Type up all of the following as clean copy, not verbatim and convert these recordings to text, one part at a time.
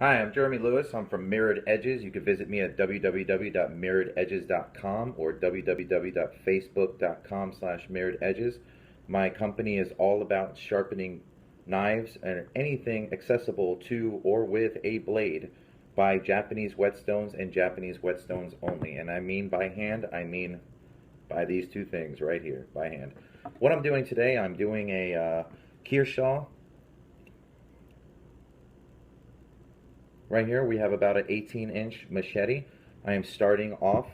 Hi, I'm Jeremy Lewis. I'm from Mirrored Edges. You can visit me at www.mirrorededges.com or www.facebook.com/mirrorededges. My company is all about sharpening knives and anything accessible to or with a blade by Japanese whetstones and Japanese whetstones only. And I mean by hand, I mean by these two things right here, by hand. What I'm doing today, I'm doing a Kearshaw. Right here we have about an 18-inch machete. I am starting off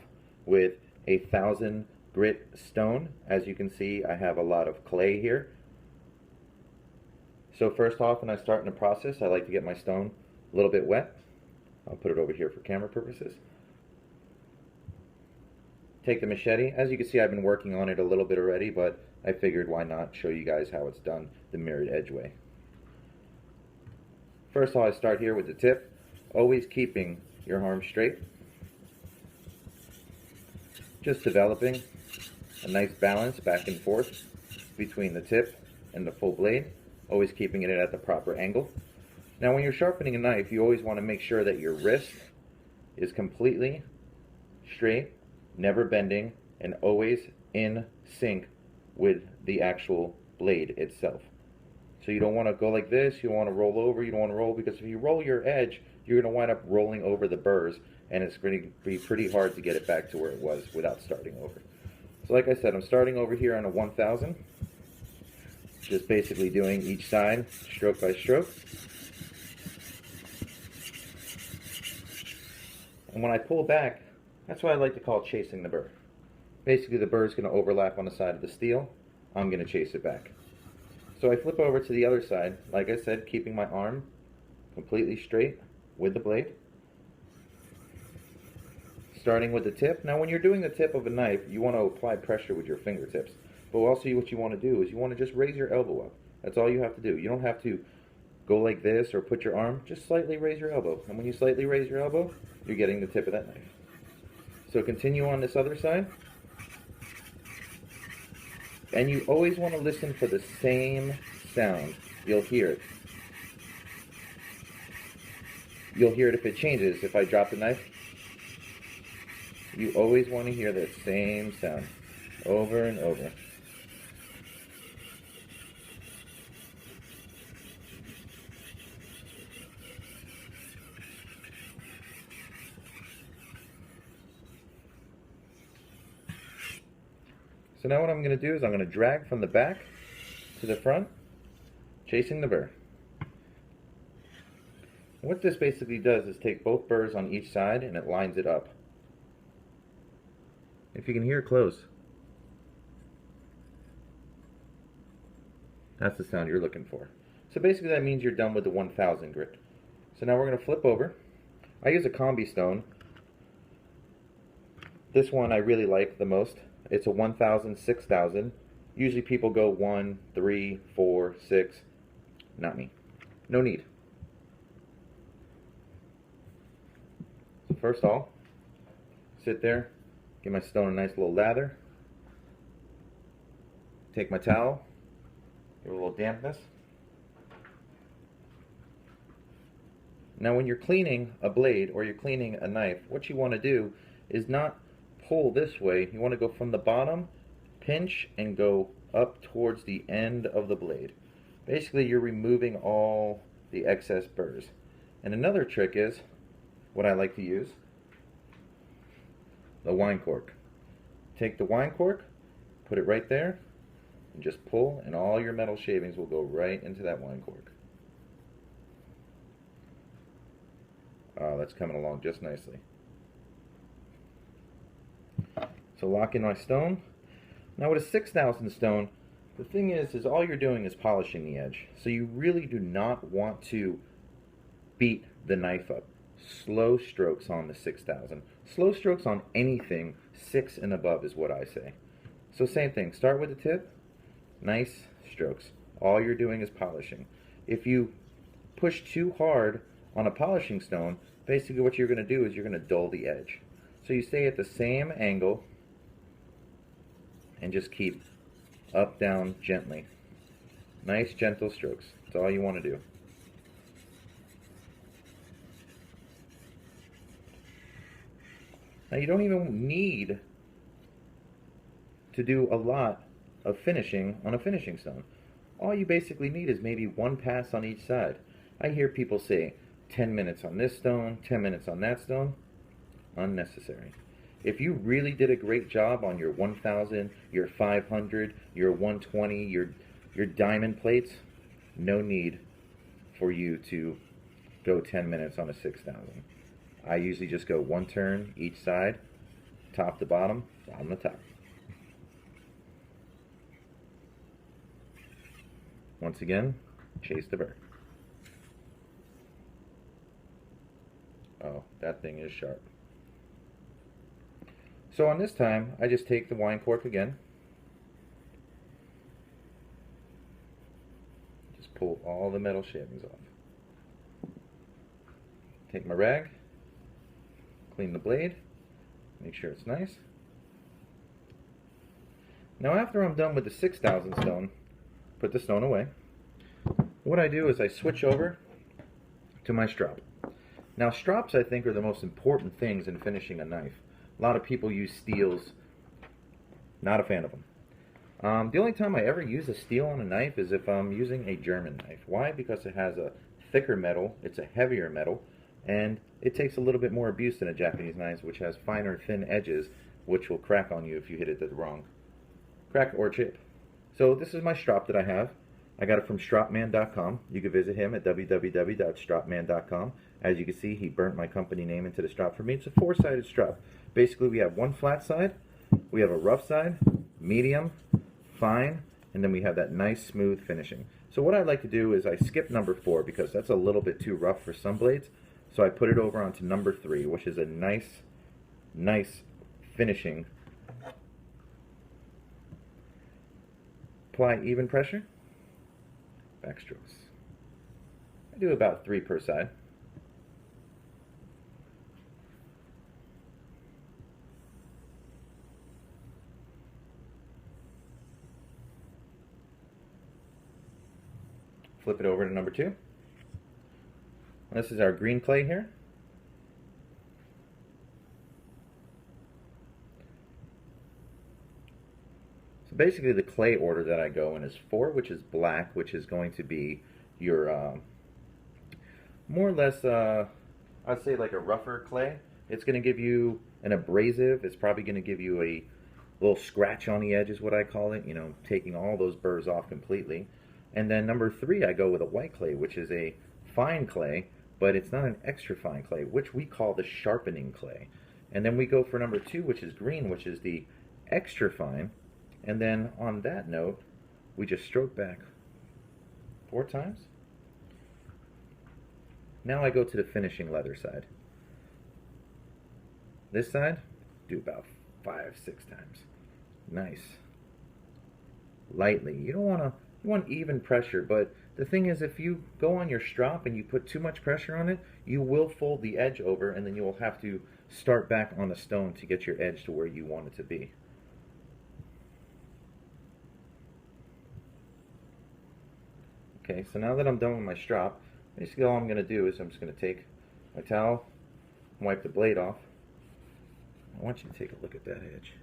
with a 1,000 grit stone. As you can see, I have a lot of clay here. So first off, when I start in the process, I like to get my stone a little bit wet. I'll put it over here for camera purposes. Take the machete. As you can see, I've been working on it a little bit already, but I figured why not show you guys how it's done the mirrored edge way. First of all, I start here with the tip. Always keeping your arm straight. Just developing a nice balance back and forth between the tip and the full blade. Always keeping it at the proper angle. Now when you're sharpening a knife, you always want to make sure that your wrist is completely straight, never bending, and always in sync with the actual blade itself. So you don't want to go like this, you don't want to roll over, you don't want to roll, because if you roll your edge, you're going to wind up rolling over the burrs, and it's going to be pretty hard to get it back to where it was without starting over. So like I said, I'm starting over here on a 1,000, just basically doing each side stroke by stroke. And when I pull back, that's what I like to call chasing the burr. Basically the burr is going to overlap on the side of the steel. I'm going to chase it back. So I flip over to the other side, like I said, keeping my arm completely straight with the blade. Starting with the tip. Now when you're doing the tip of a knife, you want to apply pressure with your fingertips. But also what you want to do is you want to just raise your elbow up. That's all you have to do. You don't have to go like this or put your arm, just slightly raise your elbow. And when you slightly raise your elbow, you're getting the tip of that knife. So continue on this other side. And you always want to listen for the same sound. You'll hear it. You'll hear it if it changes. If I drop the knife, you always want to hear that same sound over and over. So now what I'm going to do is I'm going to drag from the back to the front, chasing the burr. What this basically does is take both burrs on each side and it lines it up. If you can hear it close, that's the sound you're looking for. So basically that means you're done with the 1,000 grit. So now we're going to flip over. I use a combi stone. This one I really like the most. It's a 1,000, 6,000. Usually people go 1, 3, 4, 6. Not me. No need. So first of all, sit there, give my stone a nice little lather. Take my towel, give it a little dampness. Now when you're cleaning a blade or you're cleaning a knife, what you want to do is not pull this way. You want to go from the bottom, pinch, and go up towards the end of the blade. Basically you're removing all the excess burrs. And another trick is, what I like to use, the wine cork. Take the wine cork, put it right there, and just pull, and all your metal shavings will go right into that wine cork. Oh, that's coming along just nicely. So lock in my stone. Now with a 6,000 stone, the thing is all you're doing is polishing the edge. So you really do not want to beat the knife up. Slow strokes on the 6,000. Slow strokes on anything 6 and above is what I say. So same thing, start with the tip, nice strokes. All you're doing is polishing. If you push too hard on a polishing stone, basically what you're going to do is you're going to dull the edge. So you stay at the same angle and just keep up, down, gently. Nice gentle strokes. That's all you want to do. Now you don't even need to do a lot of finishing on a finishing stone. All you basically need is maybe one pass on each side. I hear people say 10 minutes on this stone, 10 minutes on that stone. Unnecessary. If you really did a great job on your 1000, your 500, your 120, your diamond plates, no need for you to go 10 minutes on a 6000. I usually just go one turn each side, top to bottom, bottom to top. Once again, chase the bird. Oh, that thing is sharp. So on this time, I just take the wine cork again. Just pull all the metal shavings off. Take my rag, clean the blade, make sure it's nice. Now after I'm done with the 6000 stone, put the stone away. What I do is I switch over to my strop. Now strops, I think, are the most important things in finishing a knife. A lot of people use steels. Not a fan of them. The only time I ever use a steel on a knife is if I'm using a German knife. Why? Because it has a thicker metal, it's a heavier metal, and it takes a little bit more abuse than a Japanese knife, which has finer, thin edges, which will crack on you if you hit it the wrong crack or chip. So this is my strop that I have. I got it from stropman.com. You can visit him at www.stropman.com. As you can see, he burnt my company name into the strop for me. It's a 4-sided strop. Basically, we have one flat side, we have a rough side, medium, fine, and then we have that nice smooth finishing. So what I like to do is I skip number 4 because that's a little bit too rough for some blades. So I put it over onto number 3, which is a nice finishing. Apply even pressure, backstrokes. I do about 3 per side. Flip it over to number 2. This is our green clay here. So basically the clay order that I go in is 4, which is black, which is going to be your more or less, I'd say like a rougher clay. It's going to give you an abrasive. It's probably going to give you a little scratch on the edge is what I call it, you know, taking all those burrs off completely. And then number 3, I go with a white clay, which is a fine clay, but it's not an extra fine clay, which we call the sharpening clay. And then we go for number 2, which is green, which is the extra fine. And then on that note, we just stroke back 4 times. Now I go to the finishing leather side. This side, do about 5, 6 times. Nice. Lightly. You want even pressure, but the thing is, if you go on your strop and you put too much pressure on it, you will fold the edge over, and then you will have to start back on the stone to get your edge to where you want it to be. Okay, so now that I'm done with my strop, basically all I'm going to do is I'm just going to take my towel, wipe the blade off. I want you to take a look at that edge.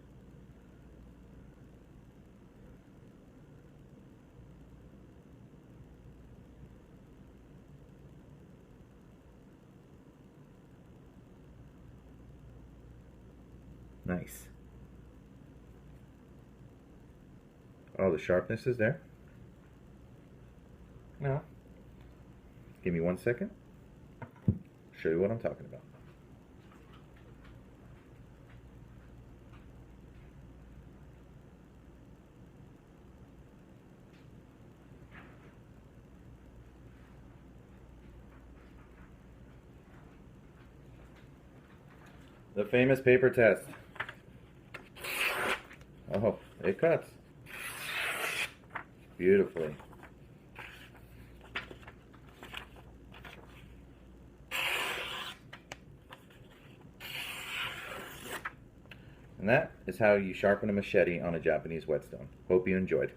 Nice. Oh, the sharpness is there. Now, give me 1 second. Show you what I'm talking about. The famous paper test. Oh, it cuts beautifully. And that is how you sharpen a machete on a Japanese whetstone. Hope you enjoyed.